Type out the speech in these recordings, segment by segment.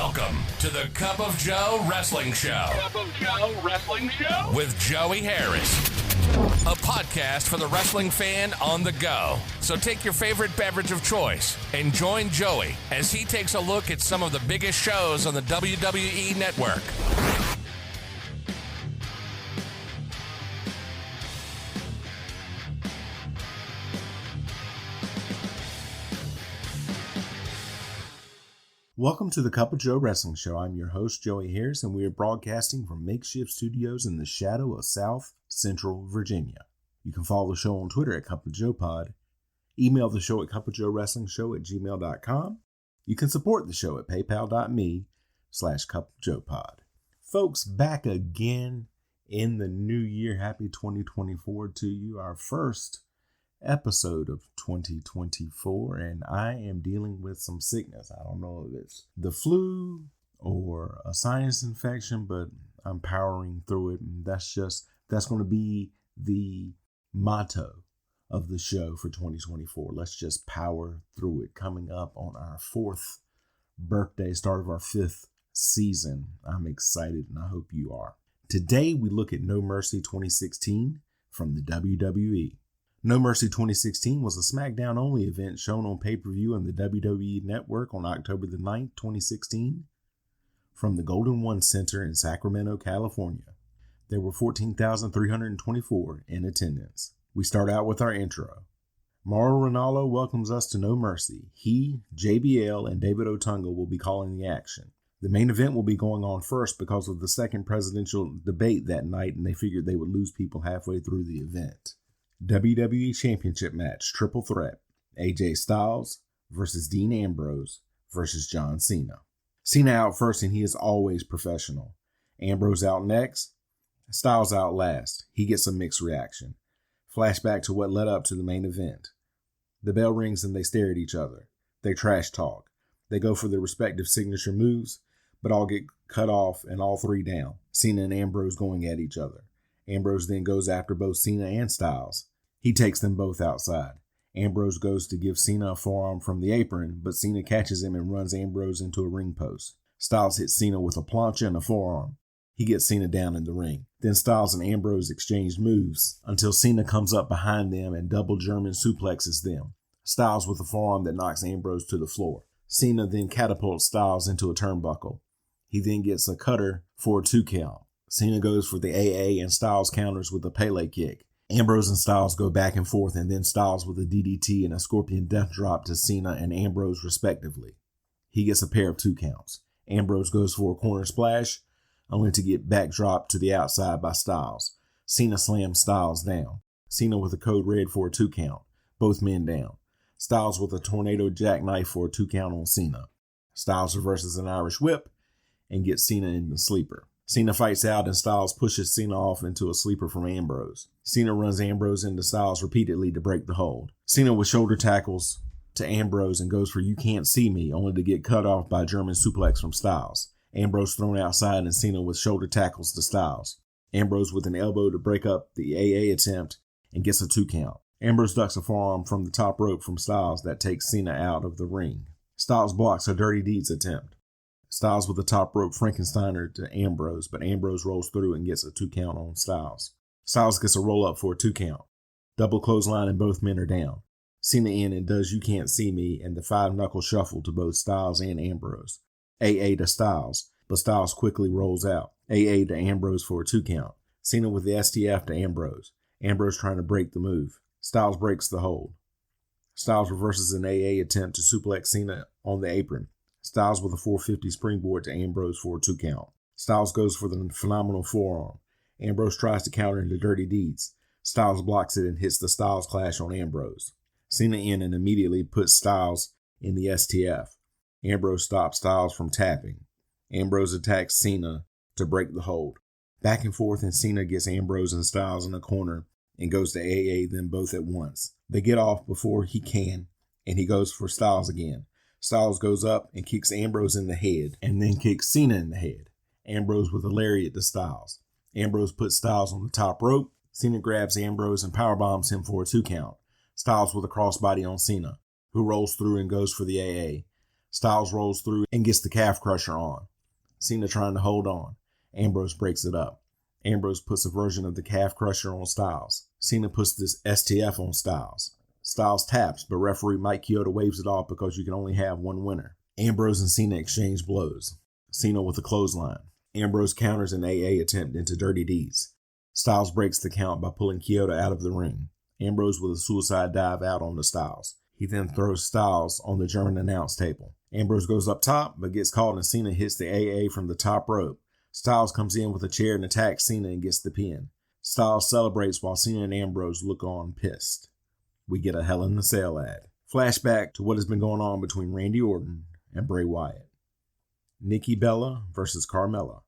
Welcome to the Cup of Joe Wrestling Show. Cup of Joe Wrestling Show? With Joey Harris. A podcast for the wrestling fan on the go. So take your favorite beverage of choice and join Joey as he takes a look at some of the biggest shows on the WWE Network. Welcome to the Cup of Joe Wrestling Show. I'm your host, Joey Harris, and we are broadcasting from makeshift studios in the shadow of South Central Virginia. You can follow the show on Twitter at Cup of Joe Pod, email the show at cupofjoewrestlingshow@gmail.com. You can support the show at paypal.me/cupofjoepod. Folks, back again in the new year. Happy 2024 to you. Our first episode of 2024, and I am dealing with some sickness. I don't know if it's the flu or a sinus infection, but I'm powering through it, and that's going to be the motto of the show for 2024. Let's just power through it. Coming up on our 4th birthday, start of our 5th season. I'm excited, and I hope you are. Today we look at No Mercy 2016 from the WWE. No Mercy 2016 was a SmackDown-only event shown on pay-per-view on the WWE Network on October the 9th, 2016, from the Golden One Center in Sacramento, California. There were 14,324 in attendance. We start out with our intro. Mauro Ranallo welcomes us to No Mercy. He, JBL, and David Otunga will be calling the action. The main event will be going on first because of the second presidential debate that night, and they figured they would lose people halfway through the event. WWE Championship match, triple threat, AJ Styles versus Dean Ambrose versus John Cena. Cena out first, and he is always professional. Ambrose out next, Styles out last. He gets a mixed reaction. Flashback to what led up to the main event. The bell rings and they stare at each other. They trash talk. They go for their respective signature moves, but all get cut off and all three down. Cena and Ambrose going at each other. Ambrose then goes after both Cena and Styles. He takes them both outside. Ambrose goes to give Cena a forearm from the apron, but Cena catches him and runs Ambrose into a ring post. Styles hits Cena with a plancha and a forearm. He gets Cena down in the ring. Then Styles and Ambrose exchange moves until Cena comes up behind them and double German suplexes them. Styles with a forearm that knocks Ambrose to the floor. Cena then catapults Styles into a turnbuckle. He then gets a cutter for a 2 count. Cena goes for the AA and Styles counters with a Pele kick. Ambrose and Styles go back and forth, and then Styles with a DDT and a Scorpion Death Drop to Cena and Ambrose respectively. He gets a pair of 2 counts. Ambrose goes for a corner splash, only to get backdropped to the outside by Styles. Cena slams Styles down. Cena with a code red for a 2 count. Both men down. Styles with a tornado jackknife for a 2 count on Cena. Styles reverses an Irish whip and gets Cena in the sleeper. Cena fights out and Styles pushes Cena off into a sleeper from Ambrose. Cena runs Ambrose into Styles repeatedly to break the hold. Cena with shoulder tackles to Ambrose and goes for "You Can't See Me," only to get cut off by a German suplex from Styles. Ambrose thrown outside and Cena with shoulder tackles to Styles. Ambrose with an elbow to break up the AA attempt and gets a 2 count. Ambrose ducks a forearm from the top rope from Styles that takes Cena out of the ring. Styles blocks a Dirty Deeds attempt. Styles with the top rope Frankensteiner to Ambrose, but Ambrose rolls through and gets a 2 count on Styles. Styles gets a roll up for a 2 count. Double clothesline and both men are down. Cena in and does "You Can't See Me" and the 5-knuckle shuffle to both Styles and Ambrose. AA to Styles, but Styles quickly rolls out. AA to Ambrose for a 2 count. Cena with the STF to Ambrose. Ambrose trying to break the move. Styles breaks the hold. Styles reverses an AA attempt to suplex Cena on the apron. Styles with a 450 springboard to Ambrose for a 2 count. Styles goes for the phenomenal forearm. Ambrose tries to counter into Dirty Deeds. Styles blocks it and hits the Styles Clash on Ambrose. Cena in and immediately puts Styles in the STF. Ambrose stops Styles from tapping. Ambrose attacks Cena to break the hold. Back and forth, and Cena gets Ambrose and Styles in a corner and goes to AA them both at once. They get off before he can, and he goes for Styles again. Styles goes up and kicks Ambrose in the head, and then kicks Cena in the head. Ambrose with a lariat to Styles. Ambrose puts Styles on the top rope. Cena grabs Ambrose and powerbombs him for a 2 count. Styles with a crossbody on Cena, who rolls through and goes for the AA. Styles rolls through and gets the calf crusher on. Cena trying to hold on. Ambrose breaks it up. Ambrose puts a version of the calf crusher on Styles. Cena puts this STF on Styles. Styles taps, but referee Mike Chioda waves it off because you can only have one winner. Ambrose and Cena exchange blows. Cena with a clothesline. Ambrose counters an AA attempt into Dirty Deeds. Styles breaks the count by pulling Chioda out of the ring. Ambrose with a suicide dive out on the Styles. He then throws Styles on the German announce table. Ambrose goes up top, but gets caught and Cena hits the AA from the top rope. Styles comes in with a chair and attacks Cena and gets the pin. Styles celebrates while Cena and Ambrose look on pissed. We get a Hell in a Cell ad. Flashback to what has been going on between Randy Orton and Bray Wyatt. Nikki Bella versus Carmella.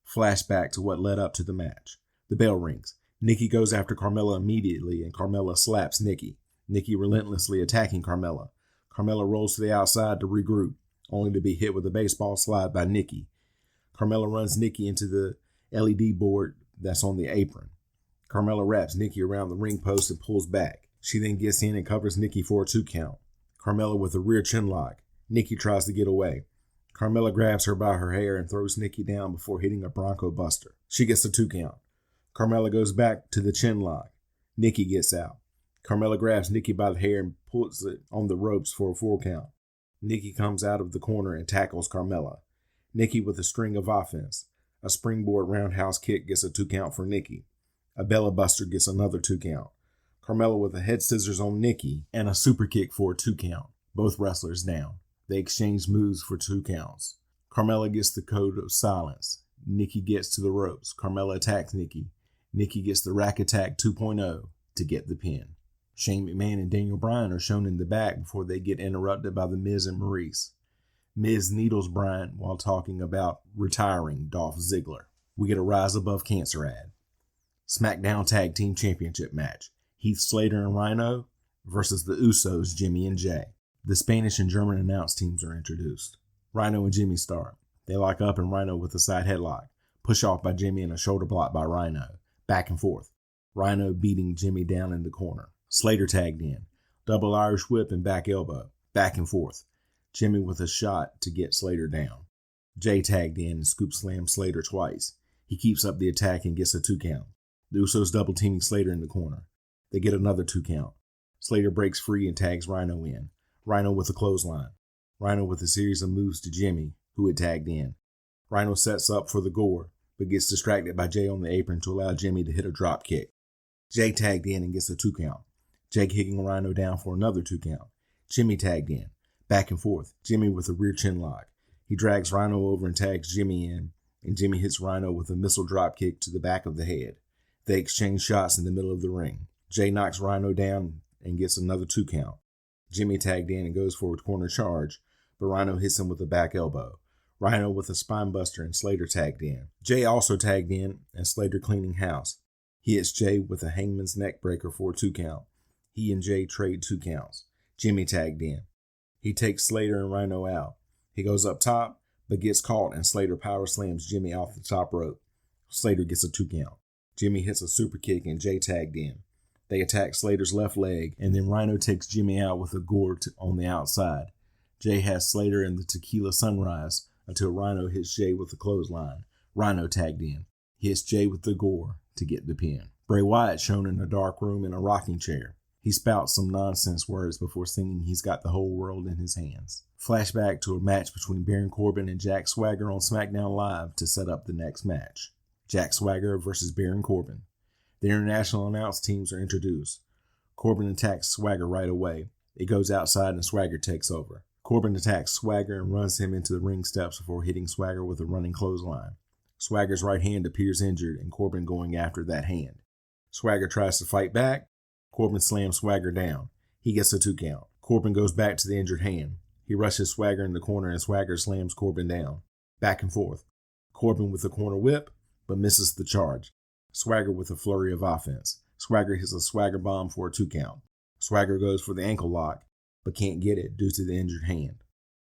Flashback to what led up to the match. The bell rings. Nikki goes after Carmella immediately and Carmella slaps Nikki. Nikki relentlessly attacking Carmella. Carmella rolls to the outside to regroup, only to be hit with a baseball slide by Nikki. Carmella runs Nikki into the LED board that's on the apron. Carmella wraps Nikki around the ring post and pulls back. She then gets in and covers Nikki for a 2 count. Carmella with a rear chin lock. Nikki tries to get away. Carmella grabs her by her hair and throws Nikki down before hitting a Bronco Buster. She gets a 2 count. Carmella goes back to the chin lock. Nikki gets out. Carmella grabs Nikki by the hair and pulls it on the ropes for a 4 count. Nikki comes out of the corner and tackles Carmella. Nikki with a string of offense. A springboard roundhouse kick gets a 2 count for Nikki. A Bella Buster gets another 2 count. Carmella with a head scissors on Nikki and a super kick for a 2 count. Both wrestlers down. They exchange moves for 2 counts. Carmella gets the code of silence. Nikki gets to the ropes. Carmella attacks Nikki. Nikki gets the Rack Attack 2.0 to get the pin. Shane McMahon and Daniel Bryan are shown in the back before they get interrupted by The Miz and Maurice. Miz needles Bryan while talking about retiring Dolph Ziggler. We get a Rise Above Cancer ad. SmackDown Tag Team Championship match. Heath Slater and Rhino versus the Usos, Jimmy and Jay. The Spanish and German announce teams are introduced. Rhino and Jimmy start. They lock up and Rhino with a side headlock. Push off by Jimmy and a shoulder block by Rhino. Back and forth. Rhino beating Jimmy down in the corner. Slater tagged in. Double Irish whip and back elbow. Back and forth. Jimmy with a shot to get Slater down. Jay tagged in and scoop slammed Slater twice. He keeps up the attack and gets a 2 count. The Usos double teaming Slater in the corner. They get another 2 count. Slater breaks free and tags Rhino in. Rhino with a clothesline. Rhino with a series of moves to Jimmy, who had tagged in. Rhino sets up for the gore, but gets distracted by Jay on the apron to allow Jimmy to hit a drop kick. Jay tagged in and gets a 2 count. Jay kicking Rhino down for another 2 count. Jimmy tagged in. Back and forth. Jimmy with a rear chin lock. He drags Rhino over and tags Jimmy in, and Jimmy hits Rhino with a missile drop kick to the back of the head. They exchange shots in the middle of the ring. Jay knocks Rhino down and gets another 2 count. Jimmy tagged in and goes for a corner charge, but Rhino hits him with a back elbow. Rhino with a spine buster and Slater tagged in. Jay also tagged in and Slater cleaning house. He hits Jay with a hangman's neck breaker for a 2 count. He and Jay trade 2 counts. Jimmy tagged in. He takes Slater and Rhino out. He goes up top, but gets caught and Slater power slams Jimmy off the top rope. Slater gets a 2 count. Jimmy hits a super kick and Jay tagged in. They attack Slater's left leg, and then Rhino takes Jimmy out with a gore on the outside. Jay has Slater in the Tequila Sunrise until Rhino hits Jay with a clothesline. Rhino tagged in. He hits Jay with the gore to get the pin. Bray Wyatt shown in a dark room in a rocking chair. He spouts some nonsense words before singing he's got the whole world in his hands. Flashback to a match between Baron Corbin and Jack Swagger on SmackDown Live to set up the next match. Jack Swagger versus Baron Corbin. The international announce teams are introduced. Corbin attacks Swagger right away. It goes outside and Swagger takes over. Corbin attacks Swagger and runs him into the ring steps before hitting Swagger with a running clothesline. Swagger's right hand appears injured and Corbin going after that hand. Swagger tries to fight back. Corbin slams Swagger down. He gets a 2 count. Corbin goes back to the injured hand. He rushes Swagger in the corner and Swagger slams Corbin down. Back and forth. Corbin with a corner whip, but misses the charge. Swagger with a flurry of offense. Swagger hits a Swagger bomb for a 2 count. Swagger goes for the ankle lock, but can't get it due to the injured hand.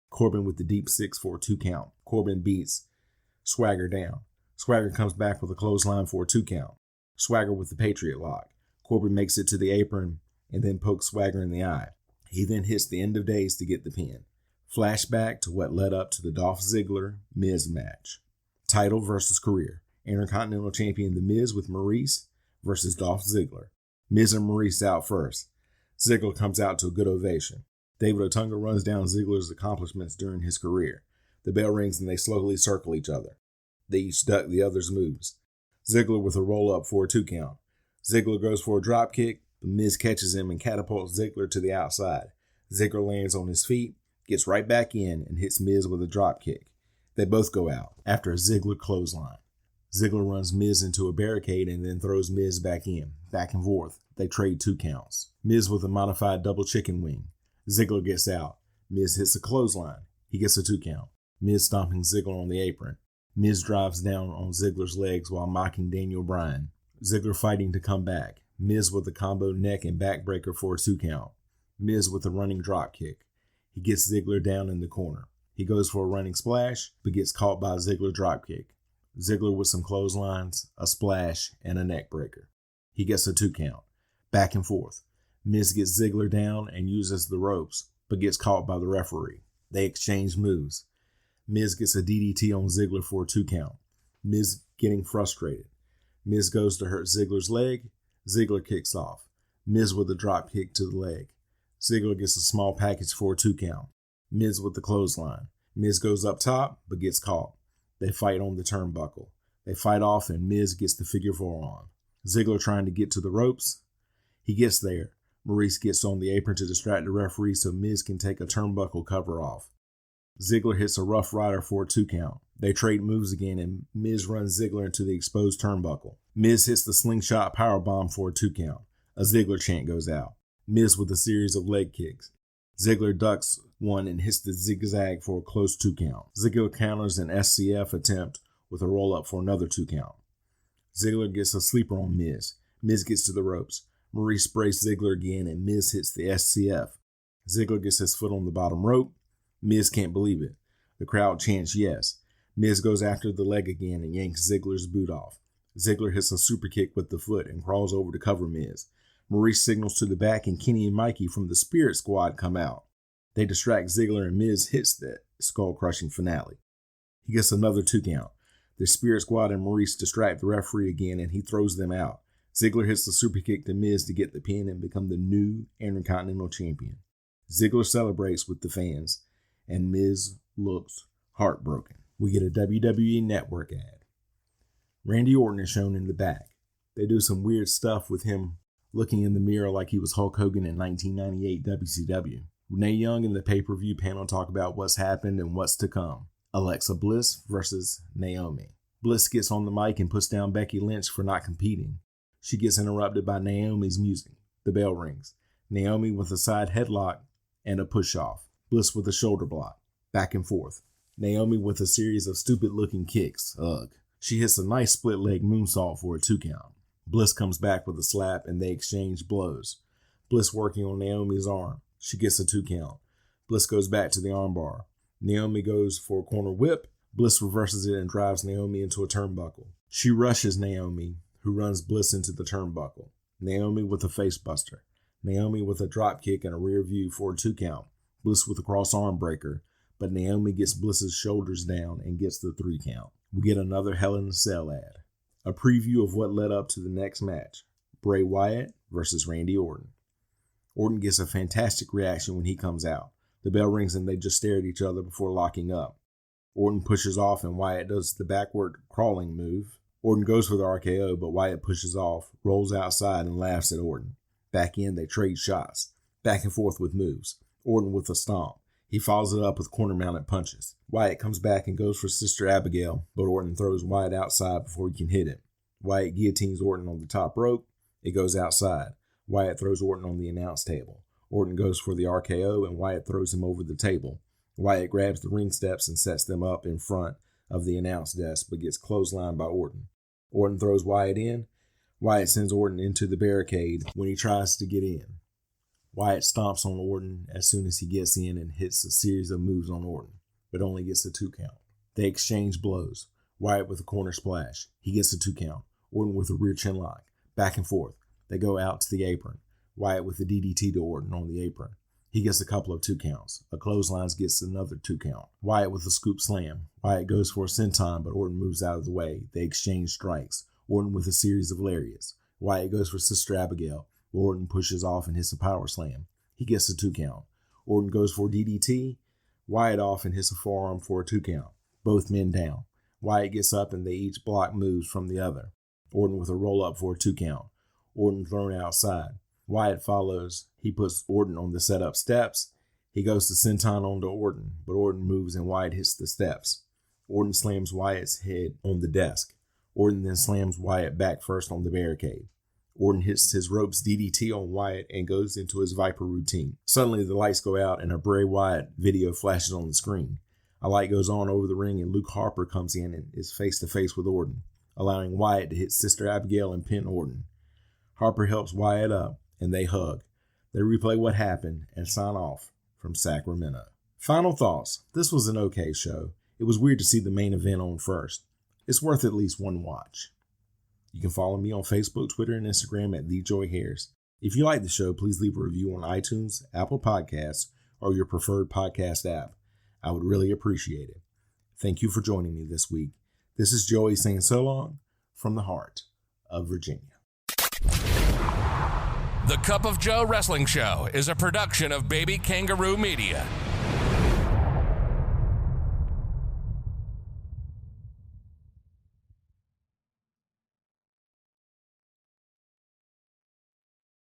Corbin with the deep 6 for a 2 count. Corbin beats Swagger down. Swagger comes back with a clothesline for a 2 count. Swagger with the Patriot lock. Corbin makes it to the apron and then pokes Swagger in the eye. He then hits the end of days to get the pin. Flashback to what led up to the Dolph Ziggler-Miz match. Title versus career. Intercontinental Champion The Miz with Maurice versus Dolph Ziggler. Miz and Maurice out first. Ziggler comes out to a good ovation. David Otunga runs down Ziggler's accomplishments during his career. The bell rings and they slowly circle each other. They each duck the other's moves. Ziggler with a roll-up for a 2 count. Ziggler goes for a drop kick, but Miz catches him and catapults Ziggler to the outside. Ziggler lands on his feet, gets right back in, and hits Miz with a drop kick. They both go out after a Ziggler clothesline. Ziggler runs Miz into a barricade and then throws Miz back in. Back and forth. They trade 2 counts. Miz with a modified double chicken wing. Ziggler gets out. Miz hits a clothesline. He gets a 2 count. Miz stomping Ziggler on the apron. Miz drives down on Ziggler's legs while mocking Daniel Bryan. Ziggler fighting to come back. Miz with a combo neck and backbreaker for a 2 count. Miz with a running drop kick. He gets Ziggler down in the corner. He goes for a running splash, but gets caught by a Ziggler dropkick. Ziggler with some clotheslines, a splash, and a neck breaker. He gets a 2 count. Back and forth. Miz gets Ziggler down and uses the ropes, but gets caught by the referee. They exchange moves. Miz gets a DDT on Ziggler for a 2 count. Miz getting frustrated. Miz goes to hurt Ziggler's leg. Ziggler kicks off. Miz with a drop kick to the leg. Ziggler gets a small package for a 2 count. Miz with the clothesline. Miz goes up top, but gets caught. They fight on the turnbuckle. They fight off and Miz gets the figure 4 on. Ziggler trying to get to the ropes. He gets there. Maurice gets on the apron to distract the referee so Miz can take a turnbuckle cover off. Ziggler hits a Rough Rider for a 2 count. They trade moves again and Miz runs Ziggler into the exposed turnbuckle. Miz hits the slingshot powerbomb for a 2 count. A Ziggler chant goes out. Miz with a series of leg kicks. Ziggler ducks one and hits the zigzag for a close 2 count. Ziggler counters an SCF attempt with a roll-up for another 2 count. Ziggler gets a sleeper on Miz. Miz gets to the ropes. Maurice sprays Ziggler again and Miz hits the SCF. Ziggler gets his foot on the bottom rope. Miz can't believe it. The crowd chants yes. Miz goes after the leg again and yanks Ziggler's boot off. Ziggler hits a super kick with the foot and crawls over to cover Miz. Maurice signals to the back and Kenny and Mikey from the Spirit Squad come out. They distract Ziggler and Miz hits the skull-crushing finale. He gets another 2 count. The Spirit Squad and Maurice distract the referee again and he throws them out. Ziggler hits the super kick to Miz to get the pin and become the new Intercontinental Champion. Ziggler celebrates with the fans and Miz looks heartbroken. We get a WWE Network ad. Randy Orton is shown in the back. They do some weird stuff with him looking in the mirror like he was Hulk Hogan in 1998 WCW. Renee Young and the pay-per-view panel talk about what's happened and what's to come. Alexa Bliss versus Naomi. Bliss gets on the mic and puts down Becky Lynch for not competing. She gets interrupted by Naomi's music. The bell rings. Naomi with a side headlock and a push-off. Bliss with a shoulder block. Back and forth. Naomi with a series of stupid-looking kicks. Ugh. She hits a nice split-leg moonsault for a 2 count. Bliss comes back with a slap and they exchange blows. Bliss working on Naomi's arm. She gets a 2 count. Bliss goes back to the armbar. Naomi goes for a corner whip. Bliss reverses it and drives Naomi into a turnbuckle. She rushes Naomi, who runs Bliss into the turnbuckle. Naomi with a face buster. Naomi with a drop kick and a rear view for a 2 count. Bliss with a cross arm breaker, but Naomi gets Bliss's shoulders down and gets the 3 count. We get another Hell in a Cell ad. A preview of what led up to the next match. Bray Wyatt versus Randy Orton. Orton gets a fantastic reaction when he comes out. The bell rings and they just stare at each other before locking up. Orton pushes off and Wyatt does the backward crawling move. Orton goes for the RKO, but Wyatt pushes off, rolls outside, and laughs at Orton. Back in, they trade shots. Back and forth with moves. Orton with a stomp. He follows it up with corner-mounted punches. Wyatt comes back and goes for Sister Abigail, but Orton throws Wyatt outside before he can hit him. Wyatt guillotines Orton on the top rope. It goes outside. Wyatt throws Orton on the announce table. Orton goes for the RKO, and Wyatt throws him over the table. Wyatt grabs the ring steps and sets them up in front of the announce desk, but gets clotheslined by Orton. Orton throws Wyatt in. Wyatt sends Orton into the barricade when he tries to get in. Wyatt stomps on Orton as soon as he gets in and hits a series of moves on Orton, but only gets a 2 count. They exchange blows. Wyatt with a corner splash. He gets a 2 count. Orton with a rear chin lock. Back and forth. They go out to the apron. Wyatt with a DDT to Orton on the apron. He gets a couple of 2 counts. A clothesline gets another 2 count. Wyatt with a scoop slam. Wyatt goes for a senton, but Orton moves out of the way. They exchange strikes. Orton with a series of lariats. Wyatt goes for Sister Abigail. Orton pushes off and hits a power slam. He gets a 2 count. Orton goes for DDT. Wyatt off and hits a forearm for a 2 count. Both men down. Wyatt gets up and they each block moves from the other. Orton with a roll up for a 2 count. Orton thrown outside. Wyatt follows. He puts Orton on the setup steps. He goes to senton onto Orton, but Orton moves and Wyatt hits the steps. Orton slams Wyatt's head on the desk. Orton then slams Wyatt back first on the barricade. Orton hits his ropes DDT on Wyatt and goes into his Viper routine. Suddenly the lights go out and a Bray Wyatt video flashes on the screen. A light goes on over the ring and Luke Harper comes in and is face to face with Orton, allowing Wyatt to hit Sister Abigail and pin Orton. Harper helps Wyatt up and they hug. They replay what happened and sign off from Sacramento. Final thoughts. This was an okay show. It was weird to see the main event on first. It's worth at least one watch. You can follow me on Facebook, Twitter, and Instagram at TheJoyHairs. If you like the show, please leave a review on iTunes, Apple Podcasts, or your preferred podcast app. I would really appreciate it. Thank you for joining me this week. This is Joey saying so long from the heart of Virginia. The Cup of Joe Wrestling Show is a production of Baby Kangaroo Media.